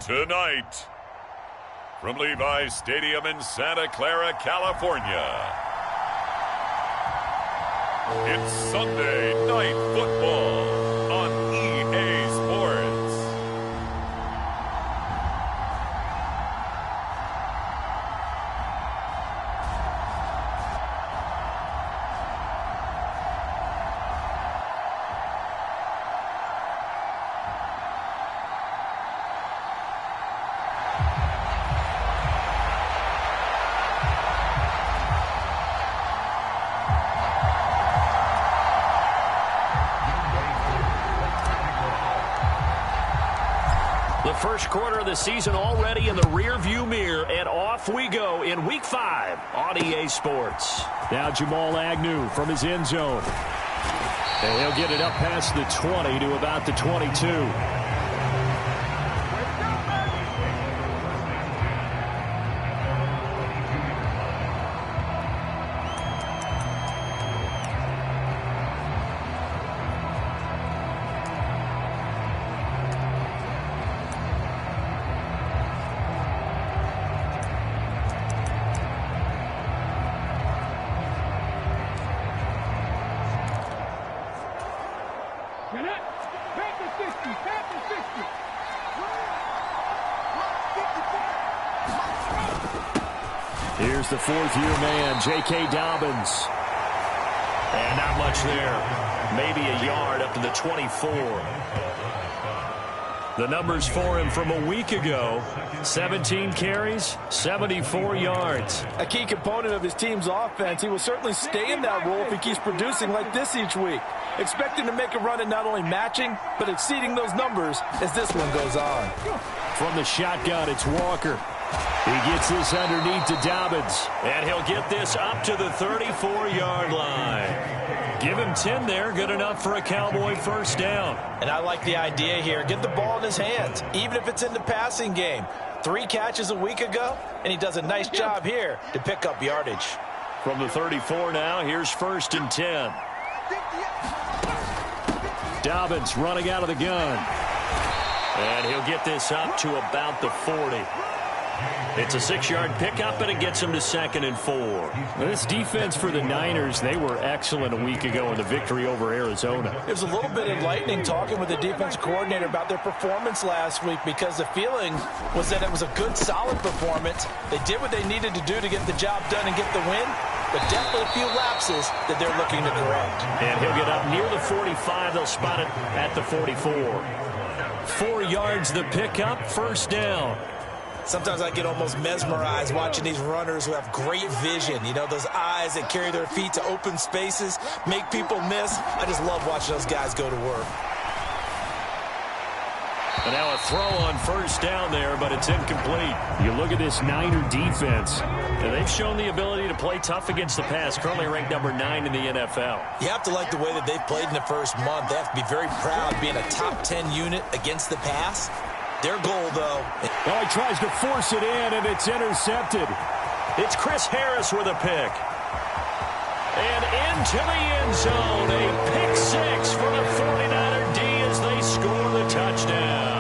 Tonight, from Levi's Stadium in Santa Clara, California, it's Sunday Night Football on EA Sports. The first quarter of the season already in the rearview mirror, and off we go in Week 5 on EA Sports. Now Jamal Agnew from his end zone. And he'll get it up past the 20 to about the 22. Here's the fourth-year man, J.K. Dobbins. And not much there. Maybe a yard up to the 24. The numbers for him from a week ago: 17 carries, 74 yards. A key component of his team's offense. He will certainly stay in that role if he keeps producing like this each week. Expecting to make a run at not only matching, but exceeding those numbers as this one goes on. From the shotgun, it's Walker. He gets this underneath to Dobbins. And he'll get this up to the 34-yard line. Give him 10 there. Good enough for a Cowboy first down. And I like the idea here. Get the ball in his hands, even if it's in the passing game. 3 catches a week ago, and he does a nice job here to pick up yardage. From the 34 now, here's 1st and 10. Dobbins running out of the gun. And he'll get this up to about the 40. It's a 6-yard pickup, and it gets him to 2nd and 4. This defense for the Niners, they were excellent a week ago in the victory over Arizona. It was a little bit enlightening talking with the defense coordinator about their performance last week, because the feeling was that it was a good, solid performance. They did what they needed to do to get the job done and get the win, but definitely a few lapses that they're looking to correct. And he'll get up near the 45. They'll spot it at the 44. 4 yards the pickup, first down. Sometimes I get almost mesmerized watching these runners who have great vision. You know, those eyes that carry their feet to open spaces, make people miss. I just love watching those guys go to work. And now a throw on first down there, but it's incomplete. You look at this Niner defense, and they've shown the ability to play tough against the pass, currently ranked number 9 in the NFL. You have to like the way that they've played in the first month. They have to be very proud being a top 10 unit against the pass. Their goal, though. Oh, he tries to force it in, and it's intercepted. It's Chris Harris with a pick. And into the end zone. A pick 6 for the 49er D as they score the touchdown.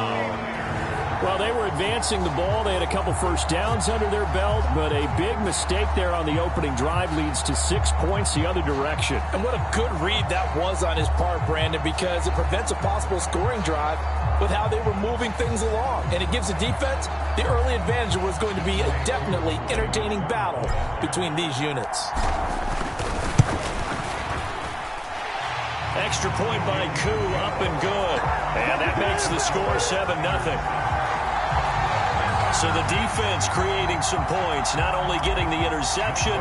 Well, they were advancing the ball. They had a couple first downs under their belt, but a big mistake there on the opening drive leads to 6 points the other direction. And what a good read that was on his part, Brandon, because it prevents a possible scoring drive with how they were moving things along. And it gives the defense the early advantage. Was going to be a definitely entertaining battle between these units. Extra point by Koo, up and good. And that makes the score 7-0. So the defense creating some points, not only getting the interception,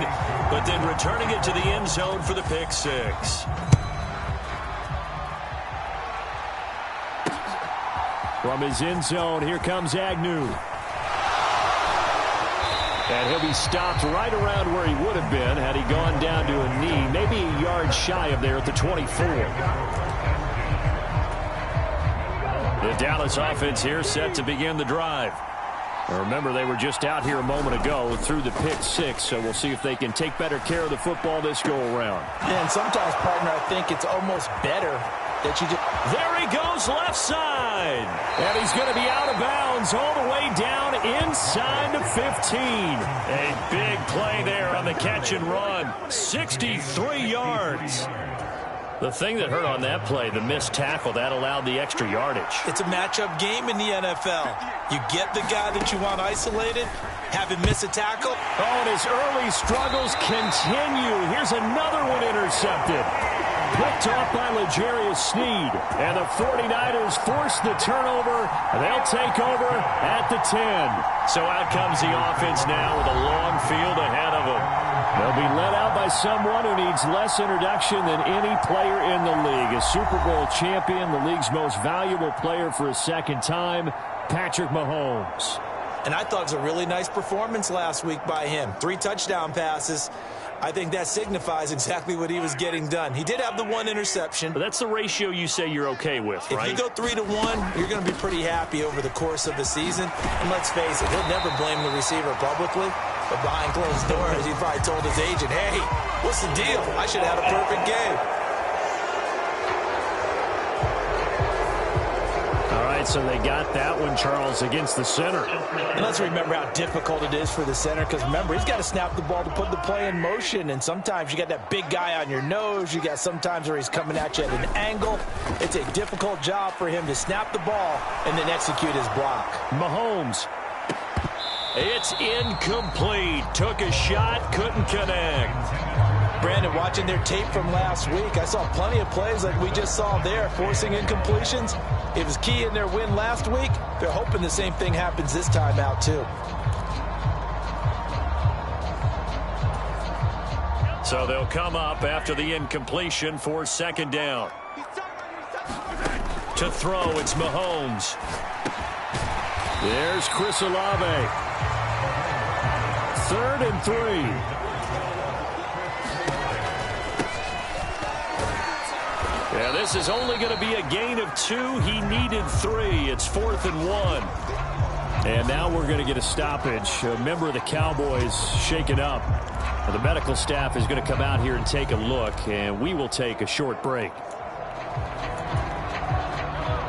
but then returning it to the end zone for the pick 6. From his end zone, here comes Agnew. And he'll be stopped right around where he would have been had he gone down to a knee, maybe a yard shy of there at the 24. The Dallas offense here set to begin the drive. Now remember, they were just out here a moment ago through the pick 6, so we'll see if they can take better care of the football this go-around. And sometimes, partner, I think it's almost better that you just... There he goes left side. And he's going to be out of bounds all the way down inside the 15. A big play there on the catch and run. 63 yards. The thing that hurt on that play, the missed tackle, that allowed the extra yardage. It's a matchup game in the NFL. You get the guy that you want isolated, have him miss a tackle. Oh, and his early struggles continue. Here's another one intercepted. Picked off by L'Jarius Sneed. And the 49ers force the turnover. And they'll take over at the 10. So out comes the offense now with a long field ahead of them. They'll be led out by someone who needs less introduction than any player in the league. A Super Bowl champion, the league's most valuable player for a second time, Patrick Mahomes. And I thought it was a really nice performance last week by him. 3 touchdown passes. I think that signifies exactly what he was getting done. He did have the 1 interception. But that's the ratio you say you're okay with, right? If you go 3-1, you're going to be pretty happy over the course of the season. And let's face it, he'll never blame the receiver publicly. But behind closed doors, he probably told his agent, hey, what's the deal? I should have had a perfect game. All right, so they got that one, Charles, against the center. And let's remember how difficult it is for the center, because remember, he's got to snap the ball to put the play in motion, and sometimes you got that big guy on your nose. You got sometimes where he's coming at you at an angle. It's a difficult job for him to snap the ball and then execute his block. Mahomes. It's incomplete. Took a shot, couldn't connect. Brandon, watching their tape from last week, I saw plenty of plays like we just saw there, forcing incompletions. It was key in their win last week. They're hoping the same thing happens this time out, too. So they'll come up after the incompletion for second down. To throw, it's Mahomes. There's Chris Olave. 3rd and 3. Yeah, this is only going to be a gain of 2. He needed 3. It's 4th and 1. And now we're going to get a stoppage. A member of the Cowboys shaken up. The medical staff is going to come out here and take a look, and we will take a short break.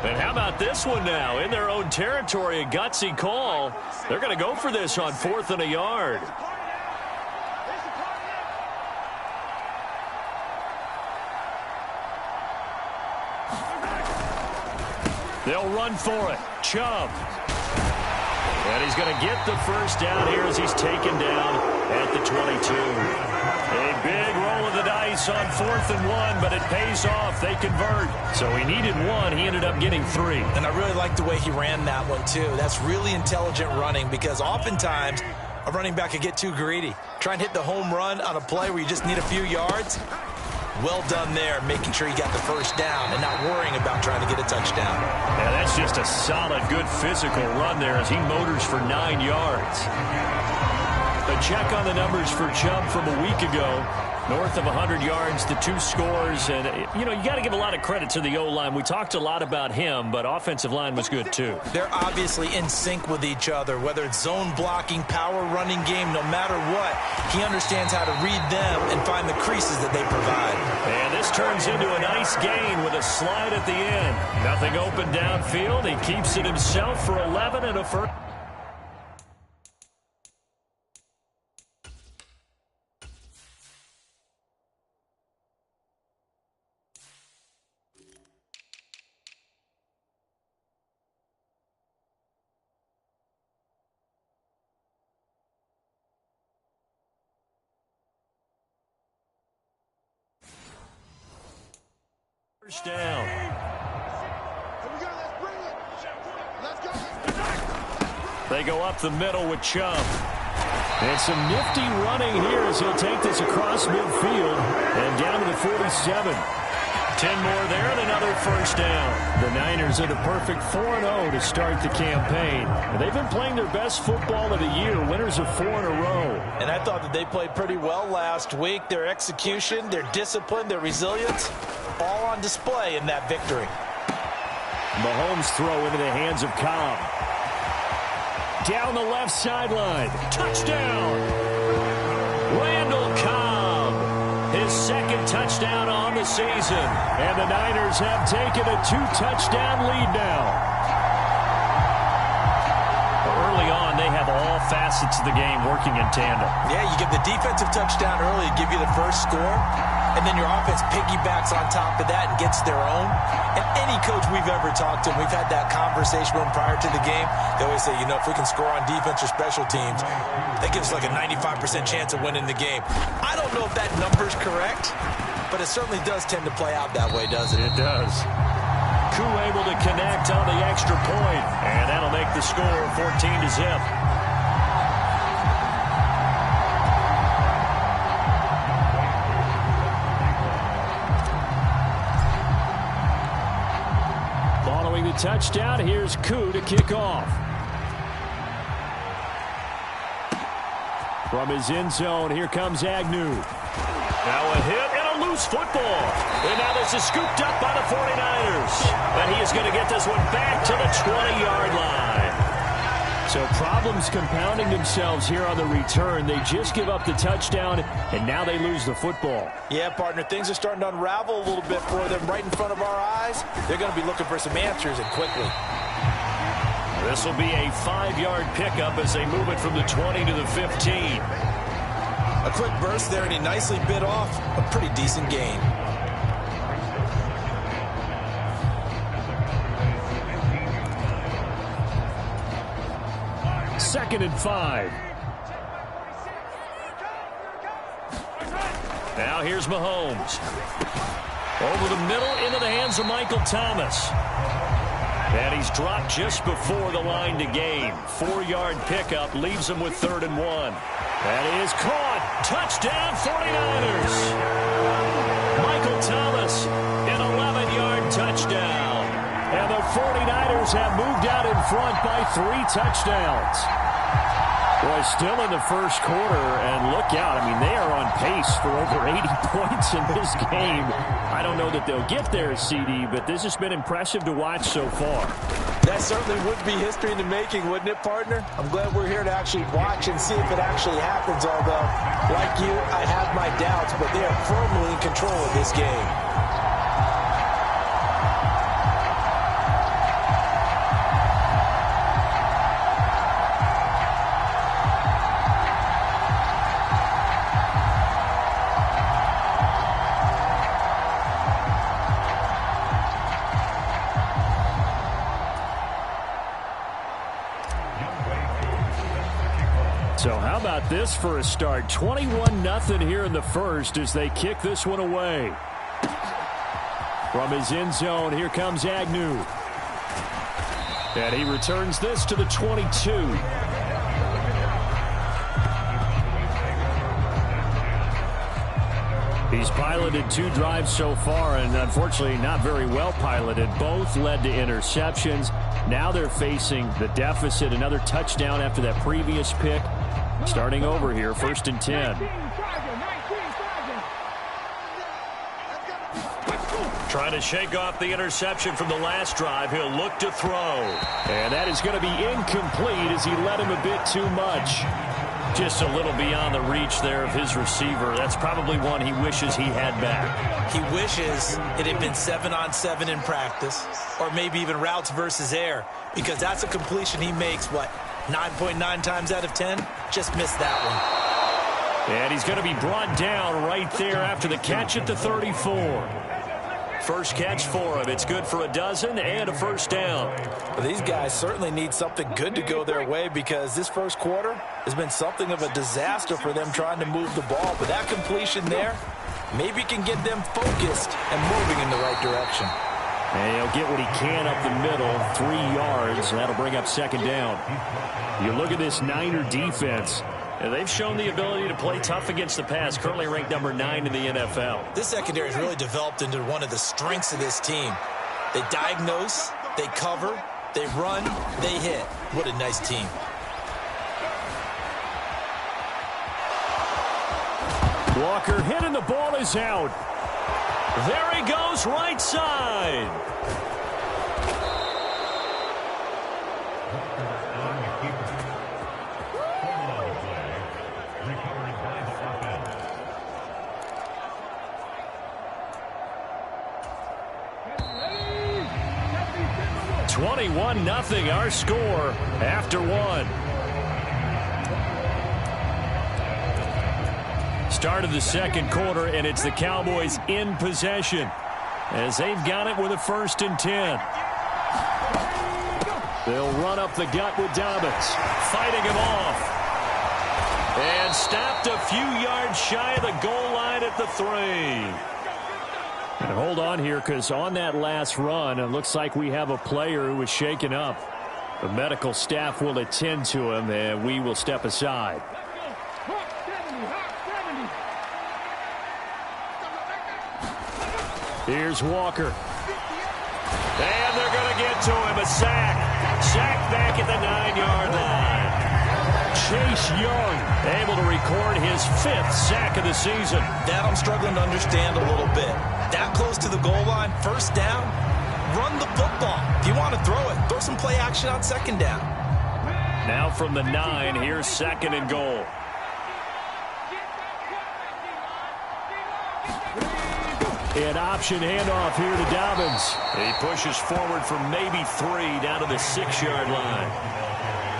And how about this one now? In their own territory, a gutsy call. They're going to go for this on 4th and a yard. They'll run for it. Chubb. And he's going to get the first down here as he's taken down at the 22. A big roll of the dice on 4th and 1, but it pays off. They convert. So he needed 1. He ended up getting 3. And I really like the way he ran that one, too. That's really intelligent running, because oftentimes a running back could get too greedy. Try and hit the home run on a play where you just need a few yards. Well done there, making sure he got the first down and not worrying about trying to get a touchdown. Yeah, that's just a solid, good physical run there as he motors for 9 yards. A check on the numbers for Chubb from a week ago. North of 100 yards, the 2 scores. And, you know, you got to give a lot of credit to the O-line. We talked a lot about him, but offensive line was good, too. They're obviously in sync with each other, whether it's zone blocking, power running game, no matter what. He understands how to read them and find the creases that they provide. And this turns into a nice gain with a slide at the end. Nothing open downfield. He keeps it himself for 11 and a first. Down. They go up the middle with Chubb. And some nifty running here as he'll take this across midfield and down to the 47. 10 more there and another first down. The Niners are the perfect 4-0 to start the campaign. They've been playing their best football of the year, winners of 4 in a row. And I thought that they played pretty well last week. Their execution, their discipline, their resilience, all on display in that victory. Mahomes throw into the hands of Cobb. Down the left sideline. Touchdown. Randall Cobb. his second touchdown on the season. And the Niners have taken a 2-touchdown lead now. Early on, they have all facets of the game working in tandem. Yeah, you give the defensive touchdown early, give you the first score, and then your offense piggybacks on top of that and gets their own. And any coach we've ever talked to, we've had that conversation with them prior to the game, they always say, if we can score on defense or special teams, that gives us like a 95% chance of winning the game. I don't know if that number's correct, but it certainly does tend to play out that way, doesn't it? It does. Koo able to connect on the extra point, and that'll make the score 14-0. Following the touchdown, here's Koo to kick off. From his end zone, here comes Agnew. Now a hit and a loose football. And now this is scooped up by the 49ers. But he is going to get this one back to the 20-yard line. So problems compounding themselves here on the return. They just give up the touchdown, and now they lose the football. Yeah, partner, things are starting to unravel a little bit for them right in front of our eyes. They're going to be looking for some answers, and quickly. This will be a 5-yard pickup as they move it from the 20 to the 15. A quick burst there, and he nicely bit off a pretty decent gain. Second and 5. Now here's Mahomes. Over the middle into the hands of Michael Thomas. And he's dropped just before the line to gain. 4-yard pickup leaves him with 3rd and 1. That is caught. Touchdown 49ers. Michael Thomas, an 11-yard touchdown. And the 49ers have moved out in front by 3 touchdowns. Boy, still in the first quarter, and look out. I mean, they are on pace for over 80 points in this game. I don't know that they'll get there, CD, but this has been impressive to watch so far. That certainly would be history in the making, wouldn't it, partner? I'm glad we're here to actually watch and see if it actually happens, although, like you, I have my doubts, but they are firmly in control of this game. So how about this for a start? 21-0 here in the first as they kick this one away. From his end zone, here comes Agnew. And he returns this to the 22. He's piloted 2 drives so far, and unfortunately not very well piloted. Both led to interceptions. Now they're facing the deficit. Another touchdown after that previous pick. Starting over here, 1st and 10. Trying to shake off the interception from the last drive. He'll look to throw. And that is going to be incomplete as he led him a bit too much. Just a little beyond the reach there of his receiver. That's probably one he wishes he had back. He wishes it had been 7-on-7 in practice, or maybe even routes versus air, because that's a completion he makes, 9.9 times out of 10? Just missed that one. And he's going to be brought down right there after the catch at the 34. First catch for him. It's good for a dozen and a first down. Well, these guys certainly need something good to go their way because this first quarter has been something of a disaster for them trying to move the ball. But that completion there maybe can get them focused and moving in the right direction. And he'll get what he can up the middle, 3 yards. That'll bring up second down. You look at this Niner defense. They've shown the ability to play tough against the pass, currently ranked number 9 in the NFL. This secondary has really developed into one of the strengths of this team. They diagnose, they cover, they run, they hit. What a nice team. Walker hit and the ball is out. There he goes, right side. 21-0 our score after one. Start of the second quarter, and it's the Cowboys in possession as they've got it with a 1st and 10. They'll run up the gut with Dobbins, fighting him off. And stopped a few yards shy of the goal line at the 3. And hold on here, because on that last run, it looks like we have a player who was shaken up. The medical staff will attend to him, and we will step aside. Here's Walker. And they're going to get to him. A sack. Sack back at the 9-yard line. Chase Young able to record his 5th sack of the season. That I'm struggling to understand a little bit. That close to the goal line, 1st down, run the football. If you want to throw it, throw some play action on 2nd down. Now from the 9, here's 2nd and goal. An option handoff here to Dobbins. He pushes forward for maybe 3 down to the 6-yard line.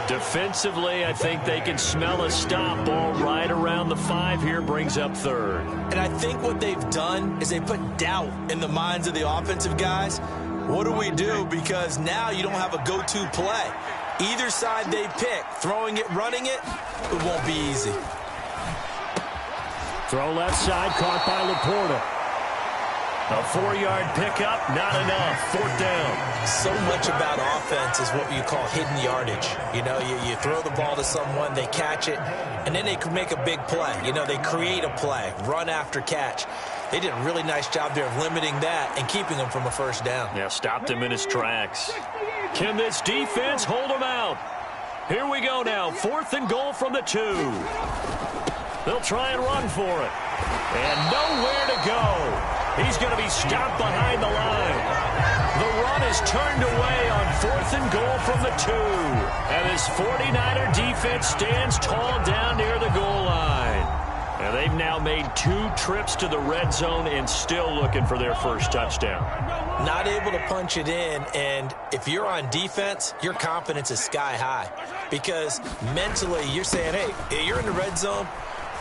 Defensively, I think they can smell a stop. Ball right around the 5 here, brings up 3rd. And I think what they've done is they put doubt in the minds of the offensive guys. What do we do? Because now you don't have a go-to play. Either side they pick, throwing it, running it, it won't be easy. Throw left side, caught by Laporta. A 4-yard pickup, not enough. 4th down. So much about offense is what you call hidden yardage. You know, you throw the ball to someone, they catch it, and then they can make a big play. You know, they create a play, run after catch. They did a really nice job there of limiting that and keeping him from a 1st down. Yeah, stopped him in his tracks. Can this defense hold him out? Here we go now. 4th and goal from the 2. They'll try and run for it. And nowhere to go. He's going to be stopped behind the line. The run is turned away on 4th and goal from the 2. And this 49er defense stands tall down near the goal line. And they've now made 2 trips to the red zone and still looking for their 1st touchdown. Not able to punch it in, and if you're on defense, your confidence is sky high. Because mentally, you're saying, hey, you're in the red zone.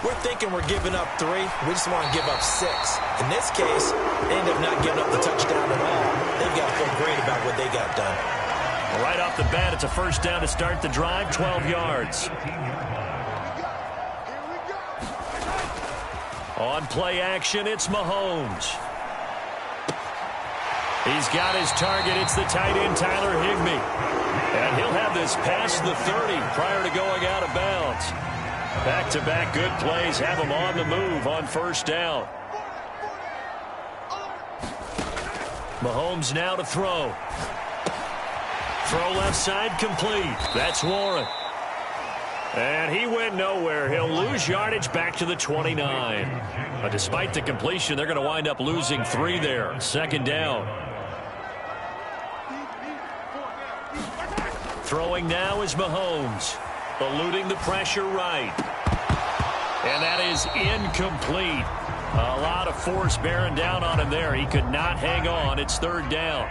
We're thinking we're giving up 3. We just want to give up 6. In this case, they end up not giving up the touchdown at all. They've got to feel great about what they got done. Well, right off the bat, it's a 1st down to start the drive, 12 yards. On play action, it's Mahomes. He's got his target. It's the tight end, Tyler Higbee. And he'll have this past the 30 prior to going out of bounds. Back-to-back good plays have him on the move on 1st down. Mahomes now to throw. Throw left side complete. That's Warren. And he went nowhere. He'll lose yardage back to the 29. But despite the completion, they're going to wind up losing 3 there. 2nd down. Throwing now is Mahomes. Eluding the pressure right. And that is incomplete. A lot of force bearing down on him there. He could not hang on. It's 3rd down.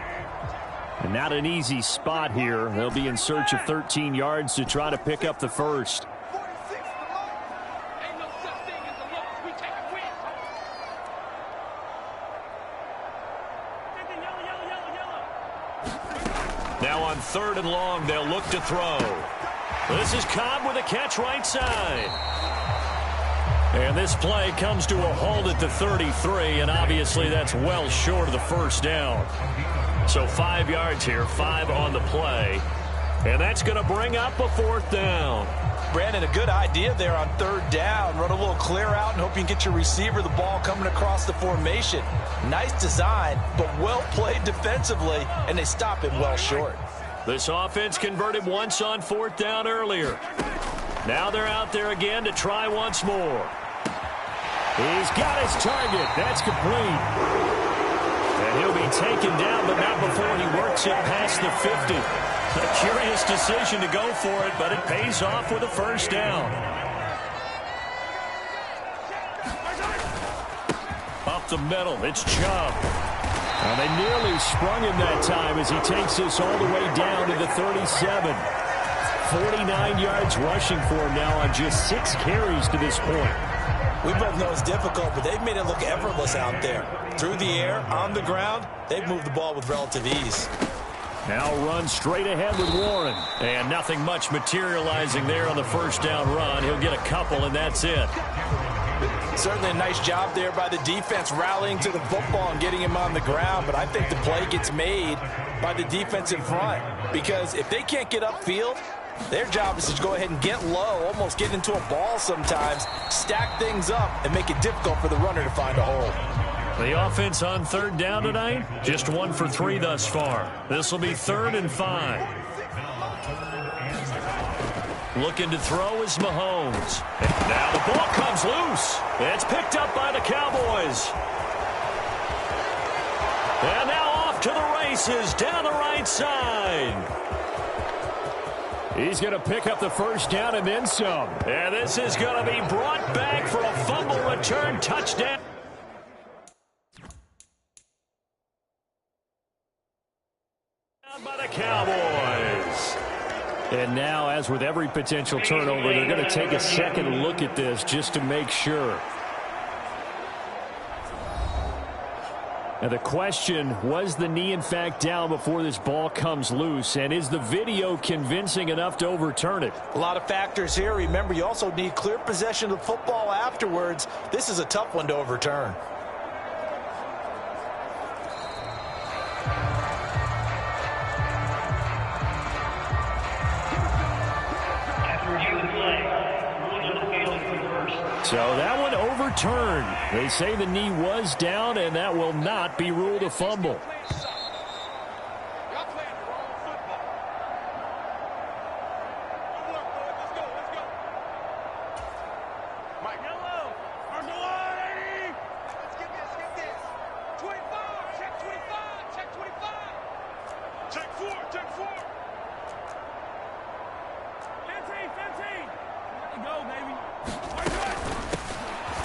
And not an easy spot here. They'll be in search of 13 yards to try to pick up the 1st. Now on 3rd and long, they'll look to throw. This is Cobb with a catch right side. And this play comes to a halt at the 33, and obviously that's well short of the 1st down. So 5 yards here, 5 on the play. And that's going to bring up a 4th down. Brandon, a good idea there on 3rd down. Run a little clear out and hope you can get your receiver the ball coming across the formation. Nice design, but well played defensively, and they stop him well short. This offense converted once on 4th down earlier. Now they're out there again to try once more. He's got his target. That's complete. And he'll be taken down, but not before he works it past the 50. A curious decision to go for it, but it pays off with a 1st down. Up the middle, it's Chubb. And they nearly really sprung him that time as he takes this all the way down to the 37. 49 yards rushing for him now on just 6 carries to this point. We both know it's difficult, but they've made it look effortless out there. Through the air, on the ground, they've moved the ball with relative ease. Now run straight ahead with Warren. And nothing much materializing there on the first down run. He'll get a couple, and that's it. Certainly a nice job there by the defense rallying to the football and getting him on the ground, but I think the play gets made by the defense in front because if they can't get upfield, their job is to go ahead and get low, almost get into a ball sometimes, stack things up, and make it difficult for the runner to find a hole. The offense on third down tonight, just 1 for 3 thus far. This will be 3rd and 5. Looking to throw is Mahomes. And now the ball comes loose. It's picked up by the Cowboys. And now off to the races down the right side. He's going to pick up the first down and then some. And this is going to be brought back for a fumble return touchdown. By the Cowboys. And now, as with every potential turnover, they're going to take a second look at this just to make sure. Now the question, was the knee in fact down before this ball comes loose? And is the video convincing enough to overturn it? A lot of factors here. Remember, you also need clear possession of the football afterwards. This is a tough one to overturn. So that one overturned. They say the knee was down, and that will not be ruled a fumble.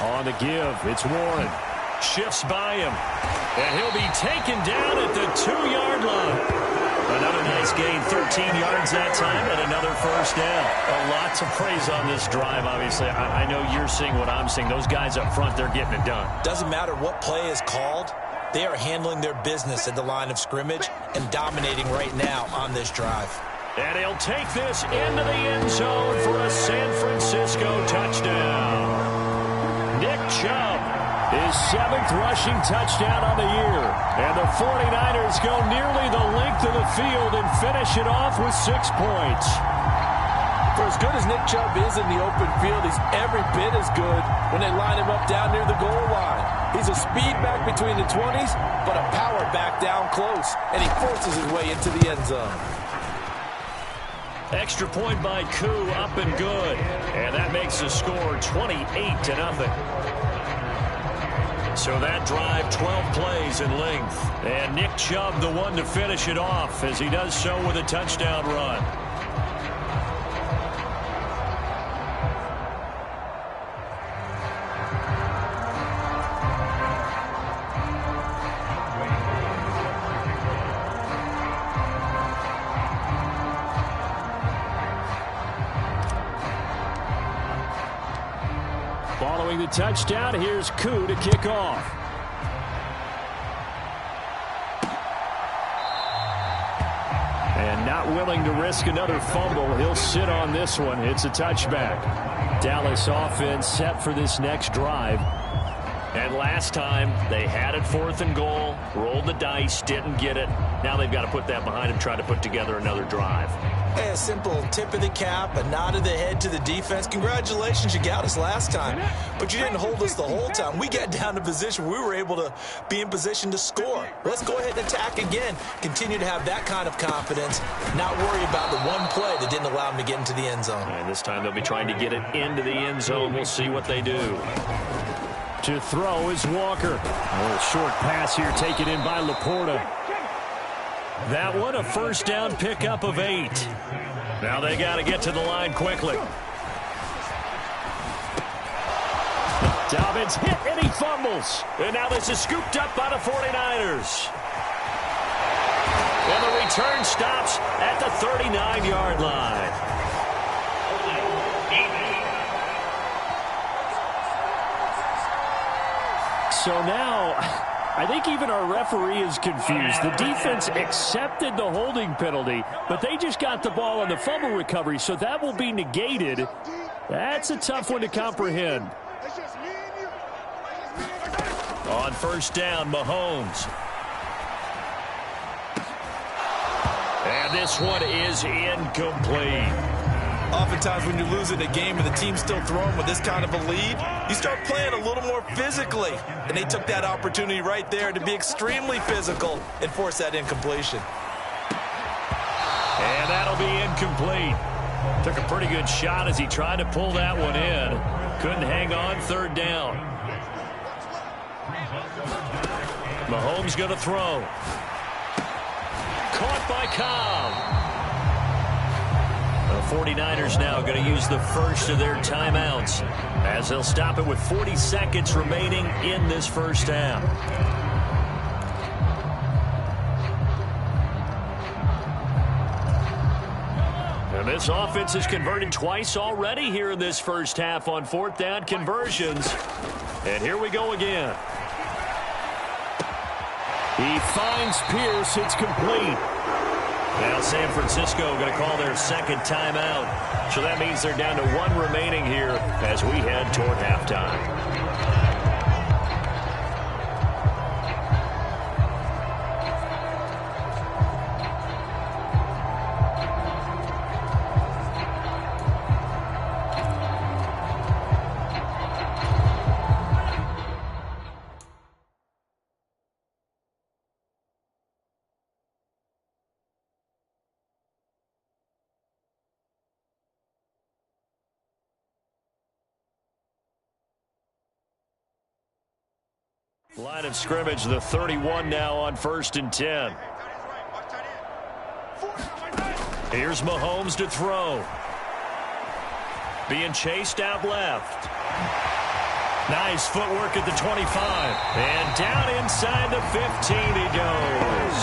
On the give, it's Warren. Shifts by him. And he'll be taken down at the 2-yard line. Another nice gain, 13 yards that time, and another first down. Lots of praise on this drive, obviously. I know you're seeing what I'm seeing. Those guys up front, they're getting it done. Doesn't matter what play is called. They are handling their business at the line of scrimmage and dominating right now on this drive. And he'll take this into the end zone for a San Francisco touchdown. Nick Chubb, his 7th rushing touchdown on the year. And the 49ers go nearly the length of the field and finish it off with 6 points. For as good as Nick Chubb is in the open field, he's every bit as good when they line him up down near the goal line. He's a speed back between the 20s, but a power back down close, and he forces his way into the end zone. Extra point by Koo, up and good. And that makes the score 28-0. So that drive, 12 plays in length. And Nick Chubb, the one to finish it off, as he does so with a touchdown run. Following the touchdown, here's Koo to kick off. And not willing to risk another fumble, he'll sit on this one. It's a touchback. Dallas offense set for this next drive. And last time, they had it 4th and goal, rolled the dice, didn't get it. Now they've got to put that behind them, try to put together another drive. Hey, a simple tip of the cap, a nod of the head to the defense. Congratulations, you got us last time. But you didn't hold us the whole time. We got down to position. We were able to be in position to score. Let's go ahead and attack again. Continue to have that kind of confidence. Not worry about the one play that didn't allow them to get into the end zone. And this time they'll be trying to get it into the end zone. We'll see what they do. To throw is Walker. A little short pass here taken in by Laporta. That one, a first down pickup of 8. Now they got to get to the line quickly. Dobbins hit and he fumbles. And now this is scooped up by the 49ers. return stops at the 39-yard line. So now, I think even our referee is confused. The defense accepted the holding penalty, but they just got the ball on the fumble recovery, so that will be negated. That's a tough one to comprehend. On first down, Mahomes. And this one is incomplete. Oftentimes when you're losing a game and the team's still throwing with this kind of a lead, you start playing a little more physically. And they took that opportunity right there to be extremely physical and force that incompletion. And that'll be incomplete. Took a pretty good shot as he tried to pull that one in. Couldn't hang on, third down. Mahomes going to throw. Caught by Cobb. The 49ers now going to use the first of their timeouts as they'll stop it with 40 seconds remaining in this first half. And this offense has converted twice already here in this first half on fourth down conversions. And here we go again. He finds Pierce. It's complete. Now San Francisco going to call their second timeout. So that means they're down to one remaining here as we head toward halftime. Line of scrimmage, the 31 now on 1st and 10. Here's Mahomes to throw. Being chased out left. Nice footwork at the 25. And down inside the 15 he goes.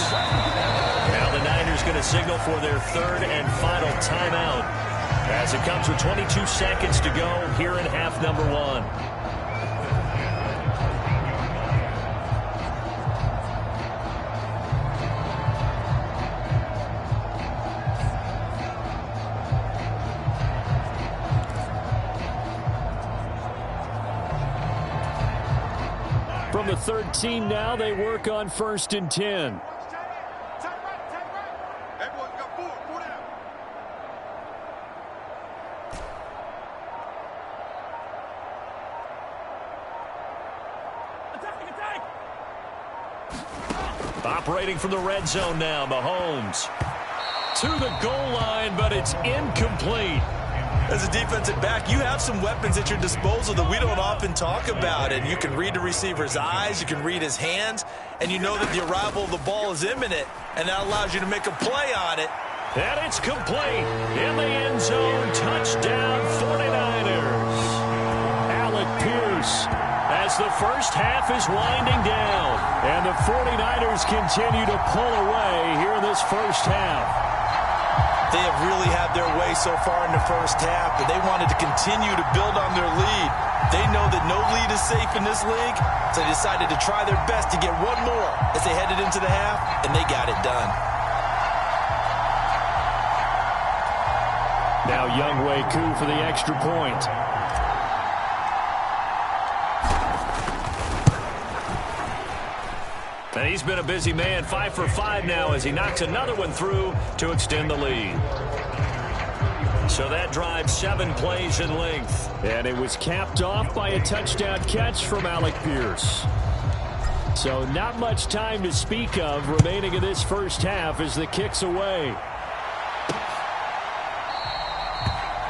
Now the Niners going to signal for their third and final timeout as it comes with 22 seconds to go here in half number one. From the 13 now, they work on 1st and 10. Operating from the red zone now, Mahomes. To the goal line, but it's incomplete. As a defensive back, you have some weapons at your disposal that we don't often talk about. And you can read the receiver's eyes, you can read his hands, and you know that the arrival of the ball is imminent, and that allows you to make a play on it. And it's complete. In the end zone, touchdown 49ers. Alec Pierce as the first half is winding down. And the 49ers continue to pull away here in this first half. They have really had their way so far in the first half, but they wanted to continue to build on their lead. They know that no lead is safe in this league, so they decided to try their best to get one more as they headed into the half, and they got it done. Now Younghoe Koo for the extra point. And he's been a busy man, 5 for 5 now as he knocks another one through to extend the lead. So that drives 7 plays in length. And it was capped off by a touchdown catch from Alec Pierce. So not much time to speak of remaining in this first half as the kick's away.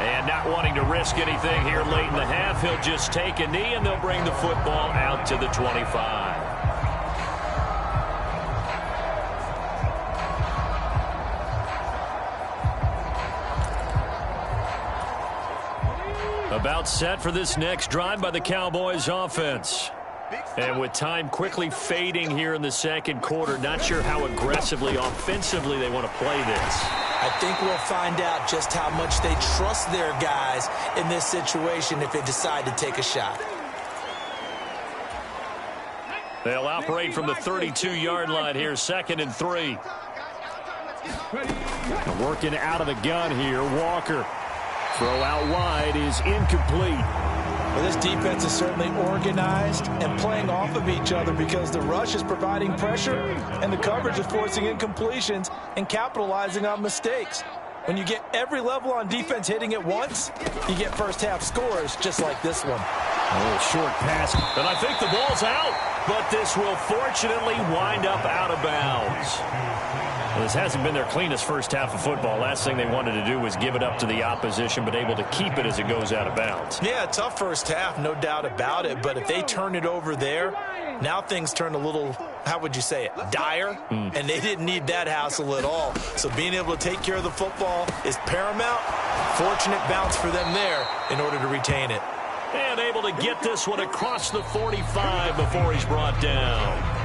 And not wanting to risk anything here late in the half, he'll just take a knee and they'll bring the football out to the 25. About set for this next drive by the Cowboys offense. And with time quickly fading here in the second quarter, not sure how aggressively, offensively they want to play this. I think we'll find out just how much they trust their guys in this situation if they decide to take a shot. They'll operate from the 32-yard line here, 2nd and 3. Working out of the gun here, Walker. Throw out wide is incomplete. Well, this defense is certainly organized and playing off of each other because the rush is providing pressure and the coverage is forcing incompletions and capitalizing on mistakes. When you get every level on defense hitting at once, you get first-half scores just like this one. A little short pass. And I think the ball's out, but this will fortunately wind up out of bounds. Well, this hasn't been their cleanest first half of football. Last thing they wanted to do was give it up to the opposition, but able to keep it as it goes out of bounds. Yeah, tough first half, no doubt about it. But if they turn it over there, now things turn a little, how would you say it, dire? And they didn't need that hassle at all. So being able to take care of the football is paramount. Fortunate bounce for them there in order to retain it. And able to get this one across the 45 before he's brought down.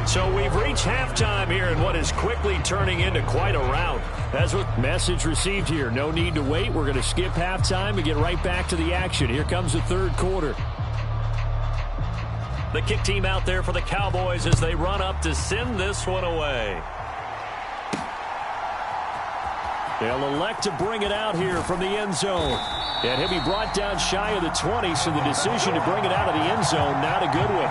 So we've reached halftime here in what is quickly turning into quite a rout. That's what message received here. No need to wait. We're going to skip halftime and get right back to the action. Here comes the third quarter. The kick team out there for the Cowboys as they run up to send this one away. They'll elect to bring it out here from the end zone. And he'll be brought down shy of the 20, so the decision to bring it out of the end zone, not a good one.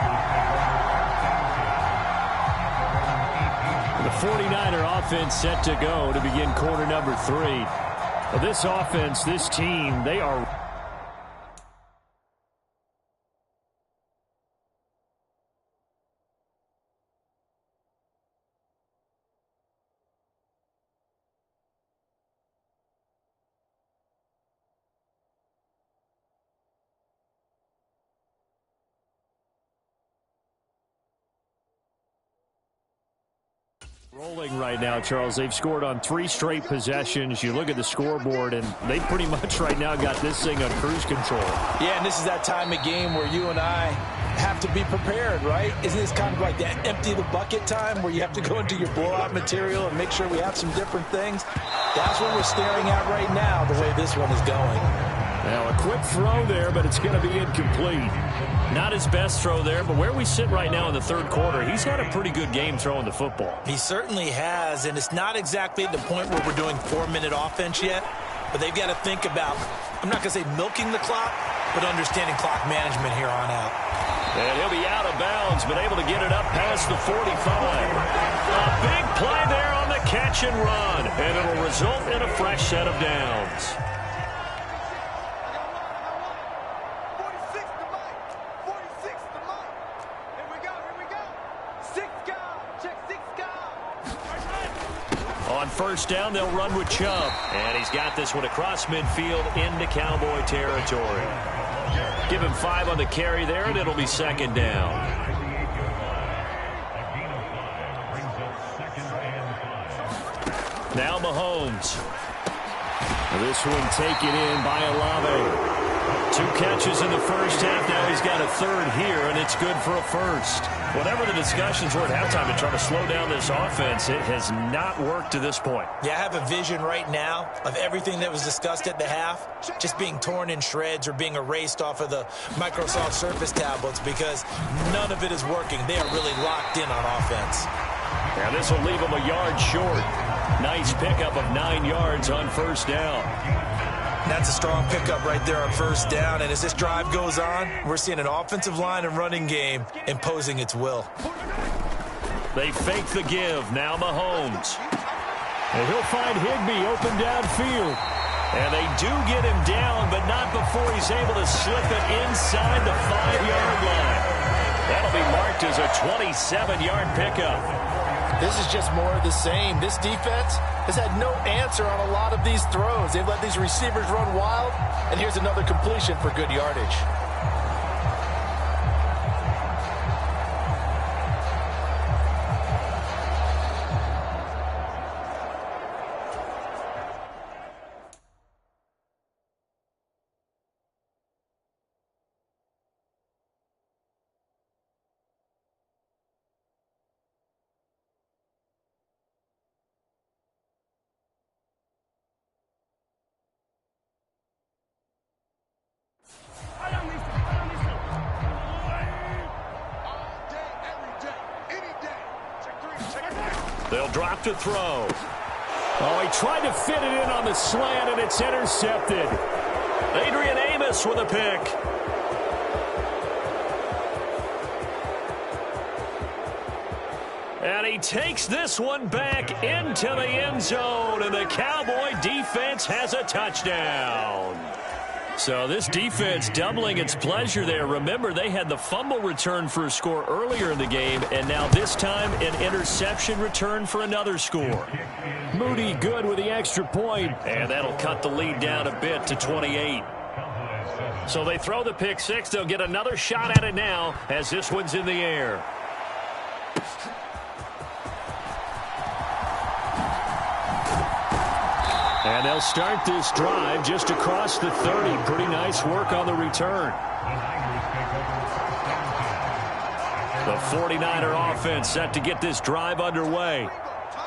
The 49er offense set to go to begin quarter number 3. Well, this offense, this team, they are... rolling right now, Charles. They've scored on 3 straight possessions. You look at the scoreboard, and they pretty much right now got this thing on cruise control. Yeah, and this is that time of game where you and I have to be prepared, right? Isn't this kind of like that empty the bucket time where you have to go into your blowout material and make sure we have some different things? That's what we're staring at right now, the way this one is going. Now, a quick throw there, but it's going to be incomplete. Not his best throw there, but where we sit right now in the third quarter, he's had a pretty good game throwing the football. He certainly has, and it's not exactly at the point where we're doing 4-minute offense yet, but they've got to think about, I'm not going to say milking the clock, but understanding clock management here on out. And he'll be out of bounds, but able to get it up past the 45. A big play there on the catch and run, and it'll result in a fresh set of downs. First down, they'll run with Chubb. And he's got this one across midfield into Cowboy territory. Give him 5 on the carry there, and it'll be second down. Now Mahomes. This one taken in by Olave. 2 catches in the first half. Now he's got a third here, and it's good for a first. Whatever the discussions were at halftime to try to slow down this offense, it has not worked to this point. Yeah, I have a vision right now of everything that was discussed at the half just being torn in shreds or being erased off of the Microsoft Surface tablets because none of it is working. They are really locked in on offense. Now this will leave them a yard short. Nice pickup of 9 yards on first down. That's a strong pickup right there on first down. And as this drive goes on, we're seeing an offensive line and running game imposing its will. They fake the give. Now Mahomes. And he'll find Higbee open downfield. And they do get him down, but not before he's able to slip it inside the 5-yard line. That'll be marked as a 27-yard pickup. This is just more of the same. This defense has had no answer on a lot of these throws. They've let these receivers run wild, and here's another completion for good yardage. They'll drop to throw. Oh, he tried to fit it in on the slant, and it's intercepted. Adrian Amos with a pick. And he takes this one back into the end zone, and the Cowboy defense has a touchdown. So this defense doubling its pleasure there. Remember, they had the fumble return for a score earlier in the game, and now this time an interception return for another score. Moody good with the extra point. And that'll cut the lead down a bit to 28. So they throw the pick six. They'll get another shot at it now as this one's in the air. And they'll start this drive just across the 30. Pretty nice work on the return. The 49er offense set to get this drive underway.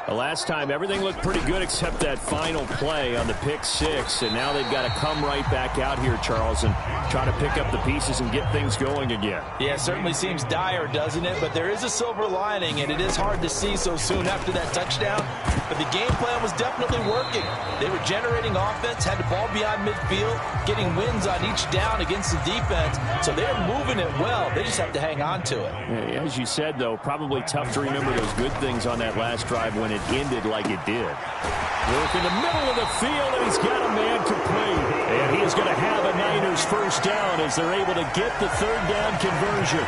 The last time, everything looked pretty good except that final play on the pick six. And now they've got to come right back out here, Charles, and try to pick up the pieces and get things going again. Yeah, it certainly seems dire, doesn't it? But there is a silver lining, and it is hard to see so soon after that touchdown. But the game plan was definitely working. They were generating offense, had the ball beyond midfield, getting wins on each down against the defense. So they're moving it well. They just have to hang on to it. Yeah, as you said, though, probably tough to remember those good things on that last drive when it ended like it did. Work in the middle of the field, and he's got a man complete. And he is going to have a Niners first down as they're able to get the third down conversion.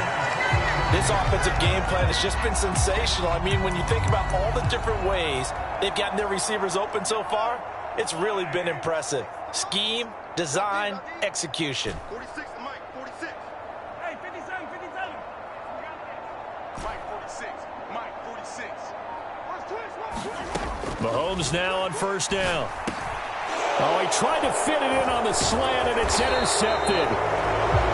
This offensive game plan has just been sensational. I mean, when you think about all the different ways they've gotten their receivers open so far, it's really been impressive. Scheme, design, execution. 46 to Mike, 46. Hey, 57, 57. Mike, 46. Mike, 46. Mahomes now on first down. Oh, he tried to fit it in on the slant, and it's intercepted.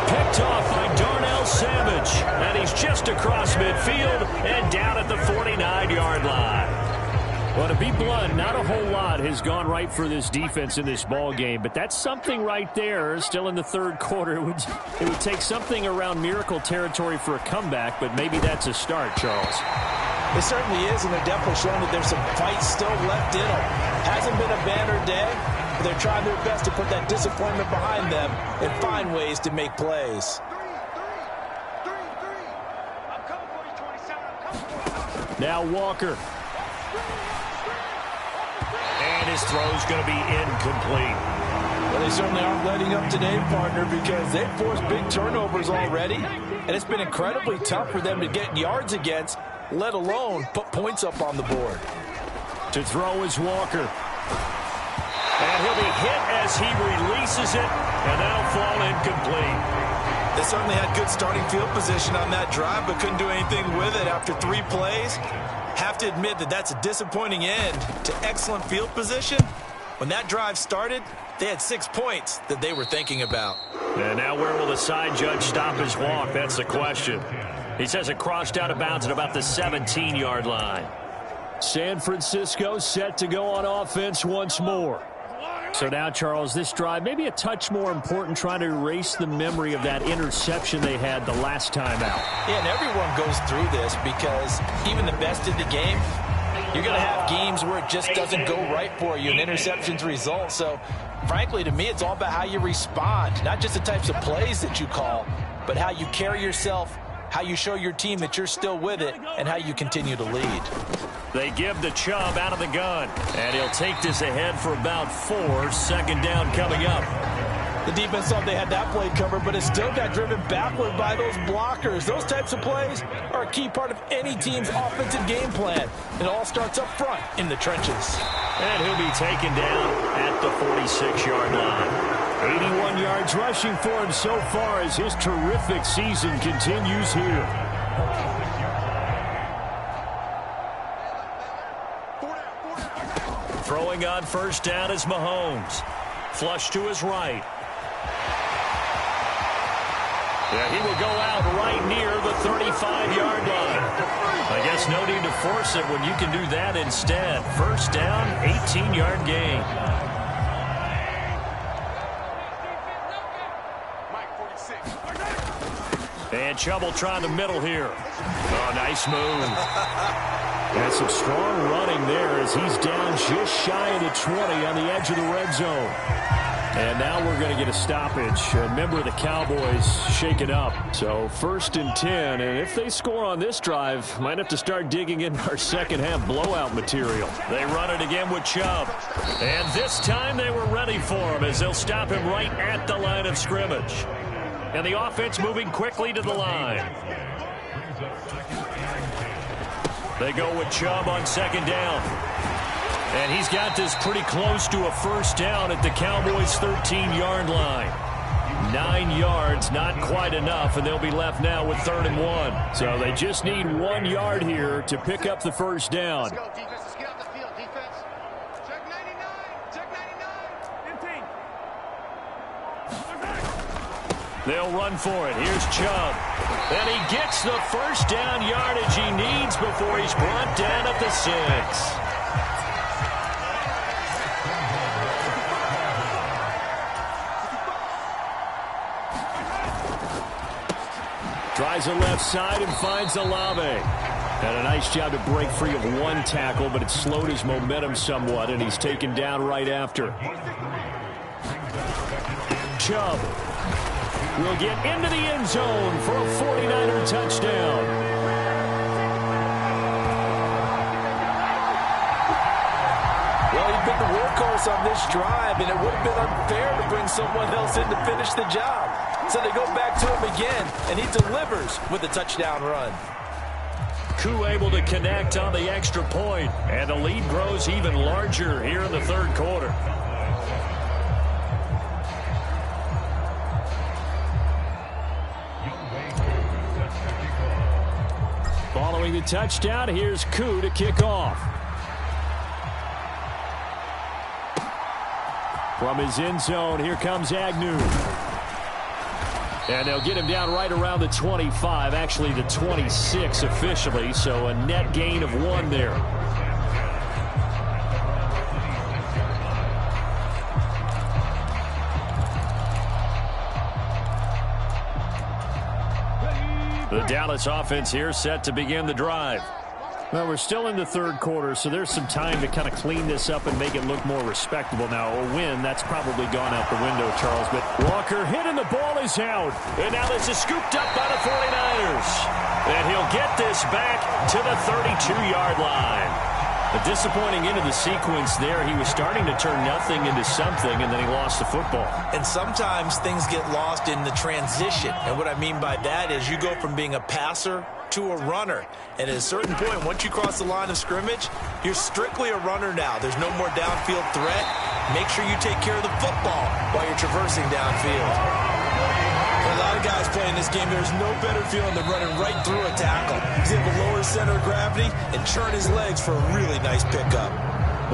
Picked off by Darnell Savage. And he's just across midfield and down at the 49-yard line. Well, to be blunt, not a whole lot has gone right for this defense in this ball game, but that's something right there. Still in the third quarter, it would take something around miracle territory for a comeback, but maybe that's a start, Charles. It certainly is, and they're definitely showing that there's some fight still left in them. Hasn't been a banner day, but they're trying their best to put that disappointment behind them and find ways to make plays. Now Walker. And his throw's going to be incomplete. Well, they certainly aren't letting up today, partner, because they've forced big turnovers already, and it's been incredibly tough for them to get yards against, let alone put points up on the board. To throw is Walker. And he'll be hit as he releases it, and that'll fall incomplete. They certainly had good starting field position on that drive, but couldn't do anything with it after 3 plays. Have to admit that that's a disappointing end to excellent field position. When that drive started, they had 6 points that they were thinking about. And now where will the side judge stop his walk? That's the question. He says it crossed out of bounds at about the 17-yard line. San Francisco set to go on offense once more. So now, Charles, this drive maybe a touch more important, trying to erase the memory of that interception they had the last time out. Yeah, and everyone goes through this because even the best in the game, you're going to have games where it just doesn't go right for you, and interceptions result. So, frankly, to me, it's all about how you respond, not just the types of plays that you call, but how you carry yourself, how you show your team that you're still with it, and how you continue to lead. They give the Chubb out of the gun, and he'll take this ahead for about 4. Second down coming up. The defense thought they had that play covered, but it still got driven backward by those blockers. Those types of plays are a key part of any team's offensive game plan. It all starts up front in the trenches. And he'll be taken down at the 46-yard line. 81 yards rushing for him so far as his terrific season continues here. Throwing on first down is Mahomes. Flush to his right. Yeah, he will go out right near the 35-yard line. I guess no need to force it when you can do that instead. First down, 18-yard gain. And Chubb will try the middle here. Oh, nice move. And some strong running there as he's down just shy of the 20 on the edge of the red zone. And now we're going to get a stoppage. A member of the Cowboys shaken up. So 1st and 10. And if they score on this drive, might have to start digging in our second half blowout material. They run it again with Chubb. And this time they were ready for him as they'll stop him right at the line of scrimmage. And the offense moving quickly to the line. They go with Chubb on 2nd down. And he's got this pretty close to a 1st down at the Cowboys' 13-yard line. 9 yards, not quite enough, and they'll be left now with 3rd and 1. So they just need 1 yard here to pick up the 1st down. Let's go, defense. Let's get off the field, defense. Check 99. Check 99. 15. They'll run for it. Here's Chubb. And he gets the 1st down yardage he needs before he's brought down at the 6. Tries the left side and finds Olave. Had a nice job to break free of 1 tackle, but it slowed his momentum somewhat, and he's taken down right after. Chubb will get into the end zone for a 49er touchdown. Well, he's been the workhorse on this drive, and it would have been unfair to bring someone else in to finish the job. So they go back to him again, and he delivers with a touchdown run. Koo able to connect on the extra point, and the lead grows even larger here in the 3rd quarter. Following the touchdown, here's Koo to kick off. From his end zone, here comes Agnew. And they'll get him down right around the 25, actually the 26 officially, so a net gain of 1 there. The Dallas offense here set to begin the drive. Well, we're still in the 3rd quarter, so there's some time to kind of clean this up and make it look more respectable. Now, a win, that's probably gone out the window, Charles. But Walker hit and the ball is out. And now this is scooped up by the 49ers. And he'll get this back to the 32-yard line. A disappointing end of the sequence there. He was starting to turn nothing into something, and then he lost the football. And sometimes things get lost in the transition. And what I mean by that is you go from being a passer to a runner. And at a certain point, once you cross the line of scrimmage, you're strictly a runner now. There's no more downfield threat. Make sure you take care of the football while you're traversing downfield. For a lot of guys playing this game, there's no better feeling than running right through a tackle. He's able to lower his center of gravity and churn his legs for a really nice pickup.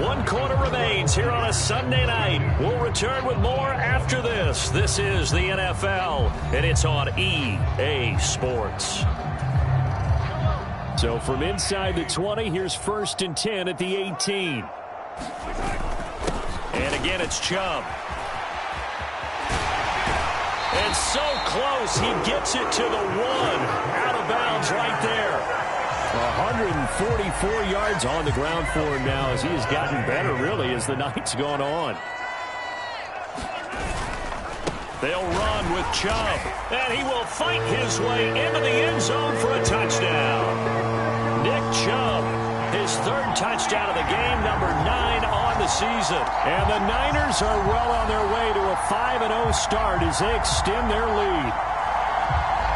1 quarter remains here on a Sunday night. We'll return with more after this. This is the NFL, and it's on EA Sports. So from inside the 20, here's 1st and 10 at the 18. And again, it's Chubb. And so close, he gets it to the 1. Out of bounds right there. 144 yards on the ground for him now as he has gotten better, really, as the night's gone on. They'll run with Chubb, and he will fight his way into the end zone for a touchdown. Nick Chubb, his 3rd touchdown of the game, number 9 on the season. And the Niners are well on their way to a 5-0 start as they extend their lead.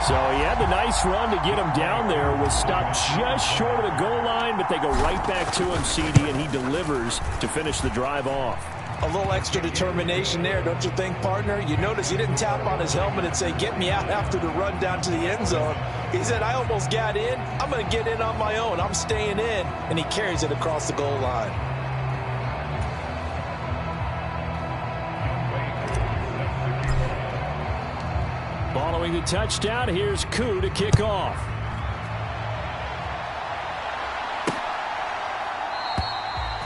So he had the nice run to get him down there, was stopped just short of the goal line, but they go right back to him, CD, and he delivers to finish the drive off. A little extra determination there, don't you think, partner? You notice he didn't tap on his helmet and say, get me out after the run down to the end zone. He said, I almost got in. I'm going to get in on my own. I'm staying in. And he carries it across the goal line. Following the touchdown, here's Koo to kick off.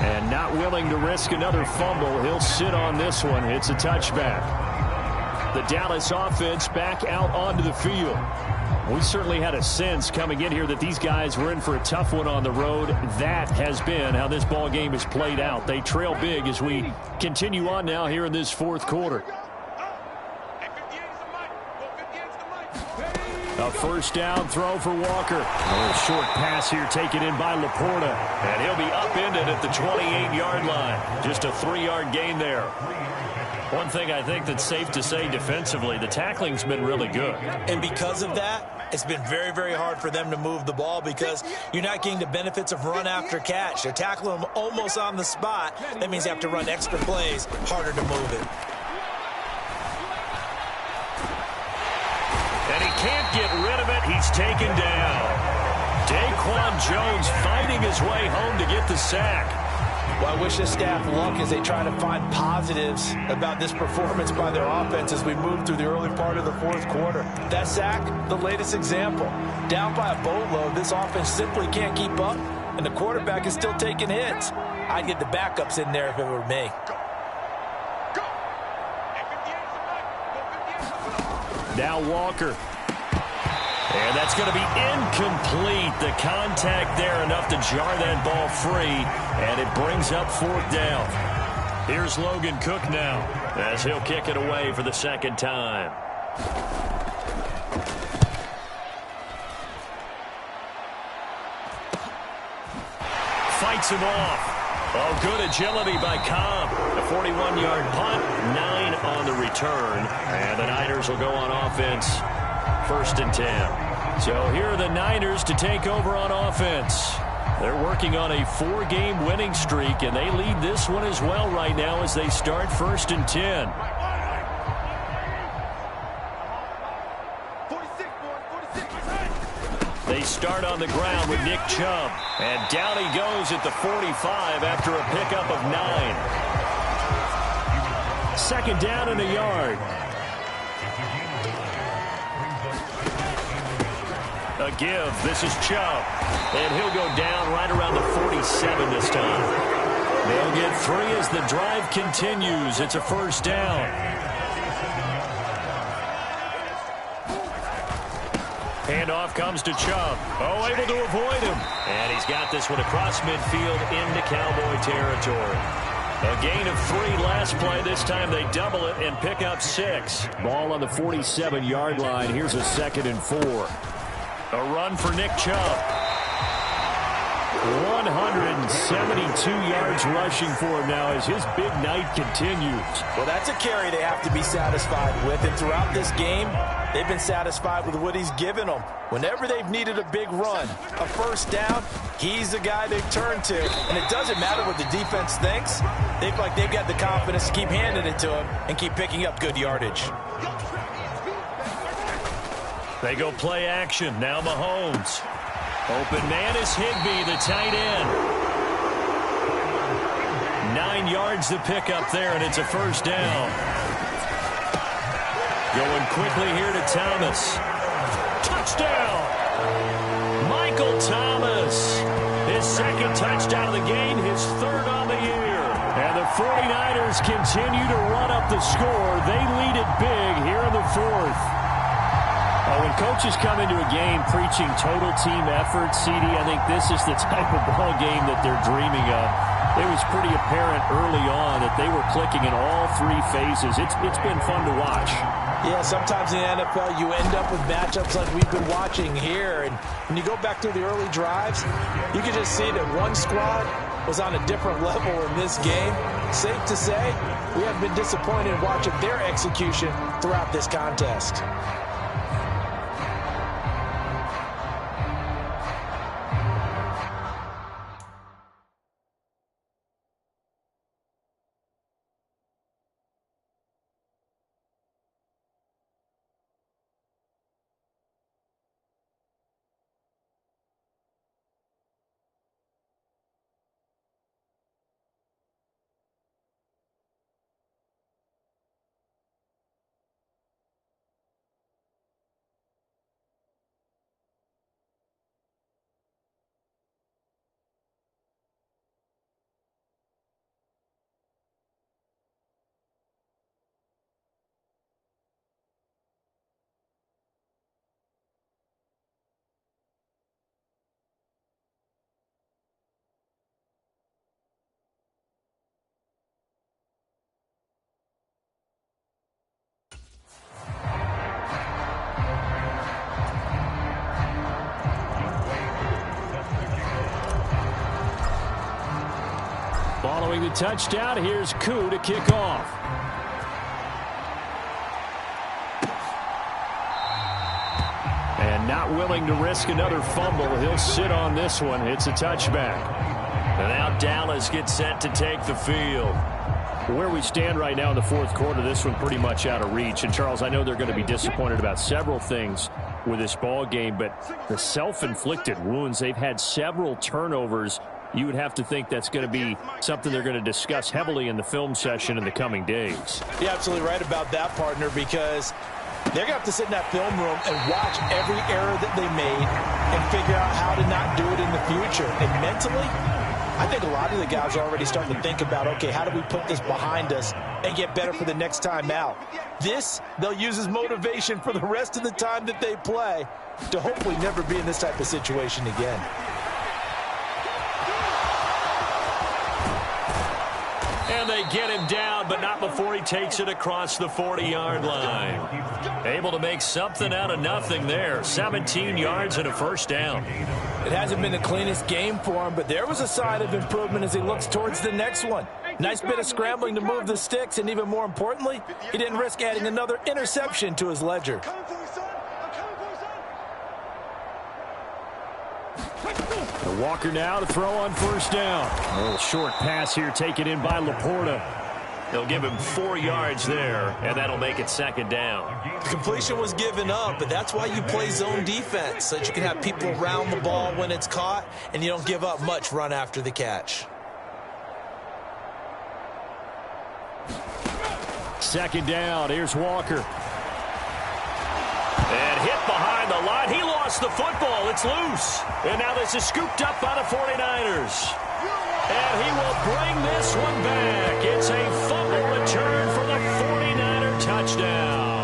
And not willing to risk another fumble, he'll sit on this one. It's a touchback. The Dallas offense back out onto the field. We certainly had a sense coming in here that these guys were in for a tough one on the road. That has been how this ball game has played out. They trail big as we continue on now here in this fourth quarter. A first down throw for Walker. A little short pass here taken in by Laporta. And he'll be upended at the 28-yard line. Just a 3-yard gain there. One thing I think that's safe to say defensively, the tackling's been really good. And because of that, it's been very, very hard for them to move the ball because you're not getting the benefits of run after catch. They're tackling them almost on the spot. That means you have to run extra plays, harder to move it. And he can't get rid of it. He's taken down. Daquan Jones fighting his way home to get the sack. Well, I wish this staff luck as they try to find positives about this performance by their offense as we move through the early part of the fourth quarter. That sack, the latest example. Down by a boatload, this offense simply can't keep up, and the quarterback is still taking hits. I'd get the backups in there if it were me. Now Walker. And that's going to be incomplete. The contact there enough to jar that ball free, and it brings up fourth down. Here's Logan Cook now as he'll kick it away for the second time. Fights him off. Oh, good agility by Cobb. A 41-yard punt, 9 on the return. And the Niners will go on offense. First and 10. So here are the Niners to take over on offense. They're working on a 4-game winning streak, and they lead this one as well right now as they start first and 10. 46. They start on the ground with Nick Chubb. And down he goes at the 45 after a pickup of 9. Second down and a yard. A give. This is Chubb. And he'll go down right around the 47 this time. They'll get 3 as the drive continues. It's a first down. Handoff comes to Chubb. Oh, able to avoid him. And he's got this one across midfield into Cowboy territory. A gain of 3 last play. This time they double it and pick up 6. Ball on the 47-yard line. Here's a second and 4. A run for Nick Chubb. 172 yards rushing for him now as his big night continues. Well, that's a carry they have to be satisfied with. And throughout this game, they've been satisfied with what he's given them. Whenever they've needed a big run, a first down, he's the guy they've turned to. And it doesn't matter what the defense thinks. They feel like they've got the confidence to keep handing it to him and keep picking up good yardage. They go play action. Now Mahomes. Open man is Higbee, the tight end. 9 yards to pick up there, and it's a first down. Going quickly here to Thomas. Touchdown! Michael Thomas. His second touchdown of the game, his 3rd on the year. And the 49ers continue to run up the score. They lead it big here in the 4th. When coaches come into a game preaching total team effort, CD, I think this is the type of ball game that they're dreaming of. It was pretty apparent early on that they were clicking in all 3 phases. It's been fun to watch. Yeah, sometimes in the NFL you end up with matchups like we've been watching here. And when you go back through the early drives, you can just see that one squad was on a different level in this game. Safe to say, we have been disappointed watching their execution throughout this contest. Following the touchdown, here's Koo to kick off. And not willing to risk another fumble. He'll sit on this one. It's a touchback. And now Dallas gets set to take the field. Where we stand right now in the fourth quarter, this one pretty much out of reach. And, Charles, I know they're going to be disappointed about several things with this ball game, but the self-inflicted wounds, they've had several turnovers. You would have to think that's going to be something they're going to discuss heavily in the film session in the coming days. You're absolutely right about that, partner, because they're going to have to sit in that film room and watch every error that they made and figure out how to not do it in the future. And mentally, I think a lot of the guys are already starting to think about, okay, how do we put this behind us and get better for the next time out? This, they'll use as motivation for the rest of the time that they play to hopefully never be in this type of situation again. And they get him down, but not before he takes it across the 40-yard line. Able to make something out of nothing there. 17 yards and a first down. It hasn't been the cleanest game for him, but there was a sign of improvement as he looks towards the next one. Nice bit of scrambling to move the sticks, and even more importantly, he didn't risk adding another interception to his ledger. Walker now to throw on first down. A little short pass here taken in by Laporta. They'll give him 4 yards there, and that'll make it second down. The completion was given up, but that's why you play zone defense, so that you can have people around the ball when it's caught, and you don't give up much run after the catch. Second down. Here's Walker. And hit behind the line. He lost the football. It's loose. And now this is scooped up by the 49ers. And he will bring this one back. It's a fumble return for the 49er touchdown.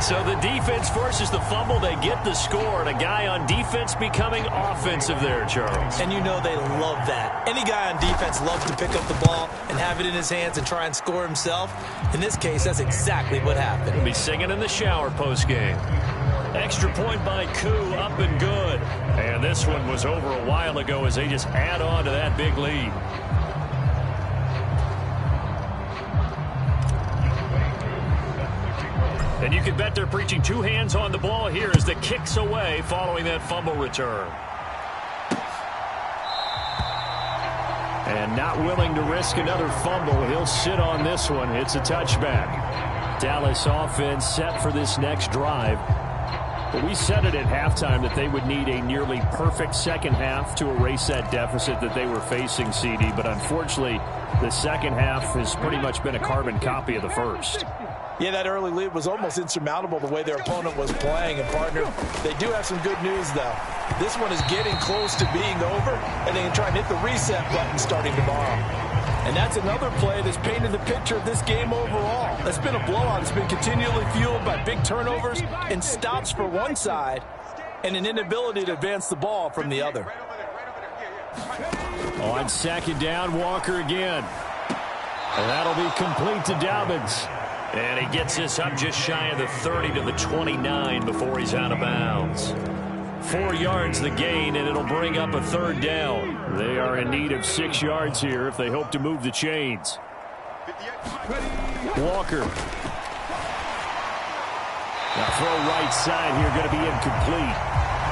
So the defense forces the fumble. They get the score. And a guy on defense becoming offensive there, Charles. And you know they love that. Any guy on defense loves to pick up the ball and have it in his hands and try and score himself. In this case, that's exactly what happened. He'll be singing in the shower postgame. Extra point by Koo, up and good. And this one was over a while ago as they just add on to that big lead. And you can bet they're preaching two hands on the ball here as the kick's away following that fumble return. And not willing to risk another fumble. He'll sit on this one. It's a touchback. Dallas offense set for this next drive. But we said it at halftime that they would need a nearly perfect second half to erase that deficit that they were facing, CD. But unfortunately, the second half has pretty much been a carbon copy of the first. Yeah, that early lead was almost insurmountable the way their opponent was playing. And, partner, they do have some good news, though. This one is getting close to being over, and they can try and hit the reset button starting tomorrow. And that's another play that's painted the picture of this game overall. It's been a blowout. It's been continually fueled by big turnovers and stops for one side and an inability to advance the ball from the other. On second down, Walker again. And that'll be complete to Dobbins. And he gets this up just shy of the 30 to the 29 before he's out of bounds. 4 yards the gain, and it'll bring up a third down. They are in need of 6 yards here if they hope to move the chains. Walker. Now throw right side here, going to be incomplete.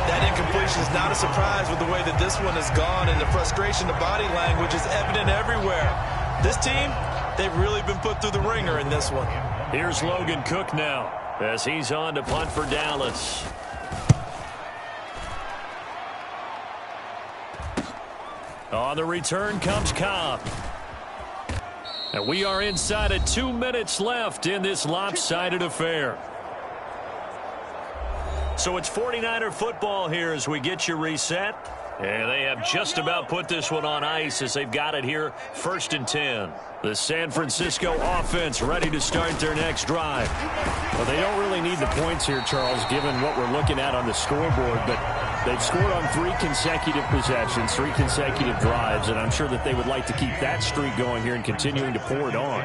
That incompletion is not a surprise with the way that this one has gone, and the frustration, the body language is evident everywhere. This team, they've really been put through the ringer in this one. Here's Logan Cook now as he's on to punt for Dallas. On the return comes Cobb. And we are inside of 2 minutes left in this lopsided affair. So it's 49er football here as we get you reset. And they have just about put this one on ice as they've got it here, 1st and 10. The San Francisco offense ready to start their next drive. Well, they don't really need the points here, Charles, given what we're looking at on the scoreboard. But they've scored on 3 consecutive possessions, 3 consecutive drives, and I'm sure that they would like to keep that streak going here and continuing to pour it on.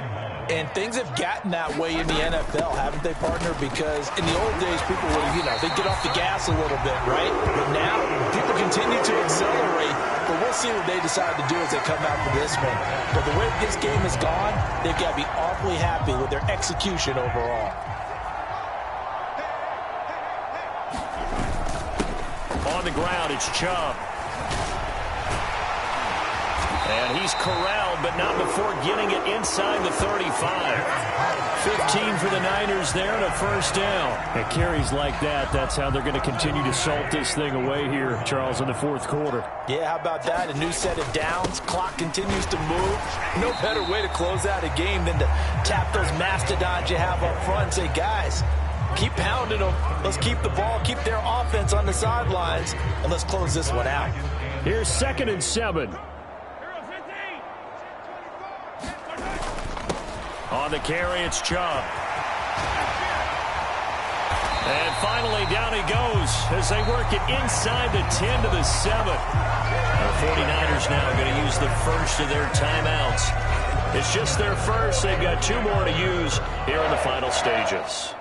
And things have gotten that way in the NFL, haven't they, partner? Because in the old days, people would, they get off the gas a little bit, right? But now, people continue to accelerate. But we'll see what they decide to do as they come out for this one. But the way this game has gone, they've got to be awfully happy with their execution overall. On the ground, it's Chubb. And he's corralled, but not before getting it inside the 35. 15 for the Niners there and a first down. And carries like that, that's how they're going to continue to salt this thing away here, Charles, in the fourth quarter. Yeah, how about that? A new set of downs. Clock continues to move. No better way to close out a game than to tap those mastodons you have up front and say, guys, keep pounding them. Let's keep the ball, keep their offense on the sidelines, and let's close this one out. Here's 2nd and 7. On the carry, it's Chubb. And finally, down he goes as they work it inside the 10 to the 7. The 49ers now going to use the first of their timeouts. It's just their first. They've got 2 more to use here in the final stages.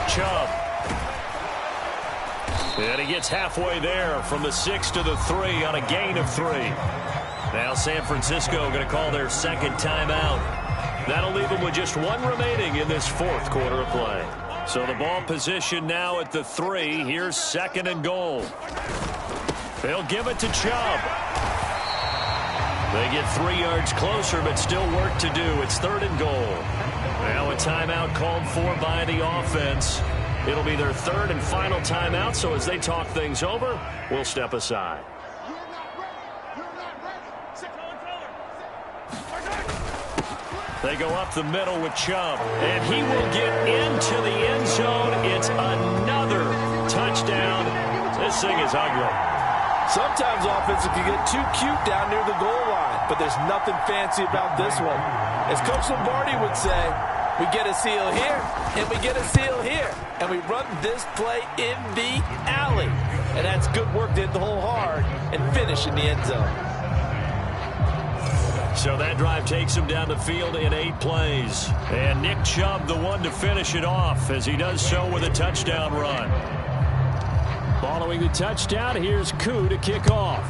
Chubb. And he gets halfway there from the 6 to the 3 on a gain of 3. Now San Francisco going to call their second timeout. That'll leave them with just 1 remaining in this fourth quarter of play. So the ball position now at the 3. Here's 2nd and goal. They'll give it to Chubb. They get 3 yards closer, but still work to do. It's 3rd and goal. Now a timeout called for by the offense. It'll be their 3rd and final timeout, so as they talk things over, we'll step aside. They go up the middle with Chubb, and he will get into the end zone. It's another touchdown. This thing is ugly. Sometimes offenses can get too cute down near the goal line, but there's nothing fancy about this one. As Coach Lombardi would say, we get a seal here, and we get a seal here, and we run this play in the alley. And that's good work to hit the hole hard and finish in the end zone. So that drive takes him down the field in 8 plays. And Nick Chubb, the one to finish it off, as he does so with a touchdown run. Following the touchdown, here's Koo to kick off.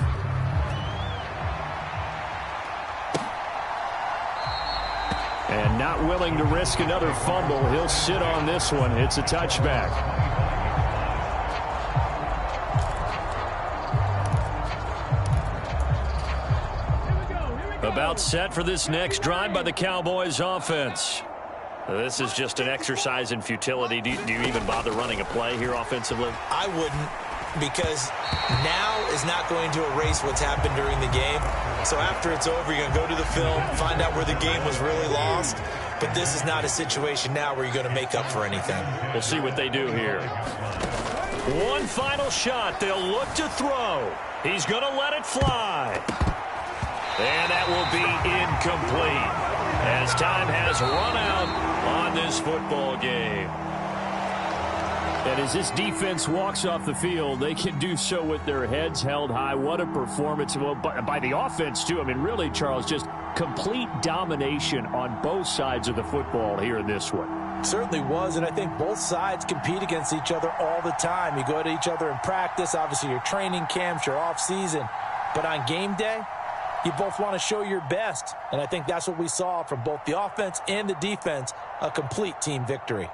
And not willing to risk another fumble, he'll sit on this one. It's a touchback. About set for this next drive by the Cowboys offense. This is just an exercise in futility. Do you even bother running a play here offensively? I wouldn't, because now is not going to erase what's happened during the game. So after it's over, you're going to go to the film, find out where the game was really lost. But this is not a situation now where you're going to make up for anything. We'll see what they do here. One final shot. They'll look to throw. He's going to let it fly. And that will be incomplete as time has run out on this football game. And as this defense walks off the field, they can do so with their heads held high. What a performance by the offense, too. I mean, really, Charles, just complete domination on both sides of the football here in this one. Certainly was, and I think both sides compete against each other all the time. You go to each other in practice, obviously your training camps, your off-season. But on game day, you both want to show your best, and I think that's what we saw from both the offense and the defense, a complete team victory.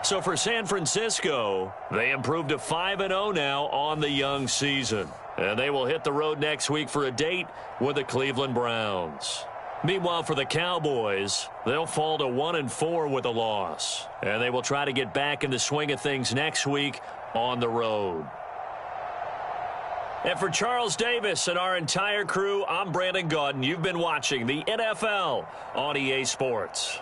So for San Francisco, they improved to 5-0 now on the young season. And they will hit the road next week for a date with the Cleveland Browns. Meanwhile, for the Cowboys, they'll fall to 1-4 with a loss. And they will try to get back in the swing of things next week on the road. And for Charles Davis and our entire crew, I'm Brandon Gaudin. You've been watching the NFL on EA Sports.